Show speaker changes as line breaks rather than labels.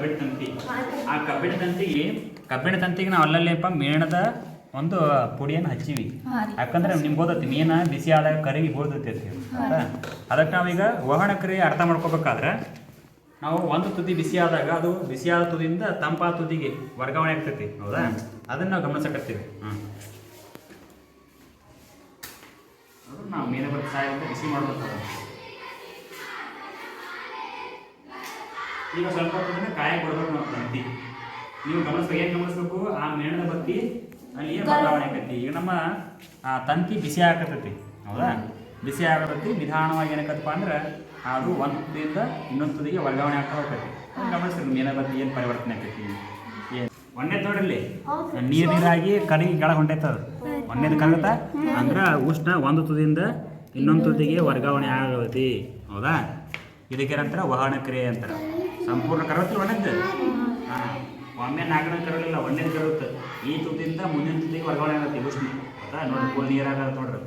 ಕಬ್ಬಿಣ ತಂತಿ. ಆ ಕಬ್ಬಿಣ ತಂತಿಗೆ ನಾವು ಅಲ್ಲಲ್ಲೇಪ ಮೇಣದ ಒಂದು ಪುಡಿಯನ್ನು ಹಚ್ಚಿವಿ. ಯಾಕಂದ್ರೆ ನಿಮ್ಗೆ ಗೊತ್ತೈತಿ ಮೀನು ಬಿಸಿ ಆದಾಗ ಕರಗಿ ಹೋಗ್ತೈತಿ ಹೌದಾ. ಅದಕ್ಕೆ ನಾವೀಗ ವಹನ ಕ್ರಿಯೆ ಅರ್ಥ ಮಾಡ್ಕೋಬೇಕಾದ್ರೆ ನಾವು ಒಂದು ತುದಿ ಬಿಸಿ ಆದಾಗ ಅದು ಬಿಸಿಯಾದ ತುದಿಯಿಂದ ತಂಪಾದ ತುದಿಗೆ ವರ್ಗಾವಣೆ ಆಗ್ತೈತಿ ಹೌದಾ. ಅದನ್ನು ನಾವು ಗಮನಿಸಕತ್ತೀವಿ. ನಾವು ಮೀನು ಬರ್ತದೆ ಸಾಯ ಬಿಸಿ ಮಾಡ್ಬೇಕು. ಈಗ ಸ್ವಲ್ಪ ಹೊತ್ತಿಗೆ ಕಾಯ ಕೊಡ್ಬೇಕು ನಾವು ತಂತಿ. ನೀವು ಗಮನಿಸ್ಬೇಕು, ಏನು ಗಮನಿಸ್ಬೇಕು, ಆ ಮೇಣದ ಬತ್ತಿ ಅಲ್ಲಿ ಏನು ಬದಲಾವಣೆ ಆಕೈತಿ. ಈಗ ನಮ್ಮ ತಂತಿ ಬಿಸಿ ಆಗತೈತಿ ಹೌದಾ. ಬಿಸಿ ಆಗತೈತಿ ನಿಧಾನವಾಗಿ ಏನಕ್ಕತ್ತಪ್ಪ ಅಂದ್ರೆ ಅದು ಒಂದು ತುದಿಯಿಂದ ಇನ್ನೊಂದು ತುದಿಗೆ ವರ್ಗಾವಣೆ ಆಗ್ತಾ ಹೋಗ್ತೈತಿ. ಗಮನಿಸ್ಬೇಕು ಮೇಣದ ಬತ್ತಿ ಏನು ಪರಿವರ್ತನೆ ಆಕೈತಿ. ಏನು ಒಣ್ಣೆ ನೋಡ್ರಲ್ಲಿ ನೀರಾಗಿ ಕರಗಿ ಕೆಳಗೆ ಹೊಂಟೈತದ. ಒಣ್ಣೆದು ಕರಗತ್ತಾ ಅಂದ್ರೆ ಉಷ್ಣ ಒಂದು ತುದಿಯಿಂದ ಇನ್ನೊಂದು ತುದಿಗೆ ವರ್ಗಾವಣೆ ಆಗತೈತಿ ಹೌದಾ. ಇದಕ್ಕೇನಂತಾರೆ ವಹನ ಕ್ರಿಯೆ ಅಂತಾರೆ. ಸಂಪೂರ್ಣ ಕರವತ್ತಿಲ್ಲ ಒಣ್ಣೆದ್ದು. ಒಮ್ಮೆ ನಾಲ್ಕನೇ ಕರಲಿಲ್ಲ ಒಣ್ಣೆದು ಕರಗುತ್ತೆ. ಈ ತುದಿಯಿಂದ ಮುಂದಿನ ತುದಿಗೆ ವರ್ಗಾವಣೆ ಆಗತ್ತೆ ಉಷ್ಣ ಹೌದಾ. ನೋಡಿ ನೀರಾಗತ್ತೆ ನೋಡ್ರಿ.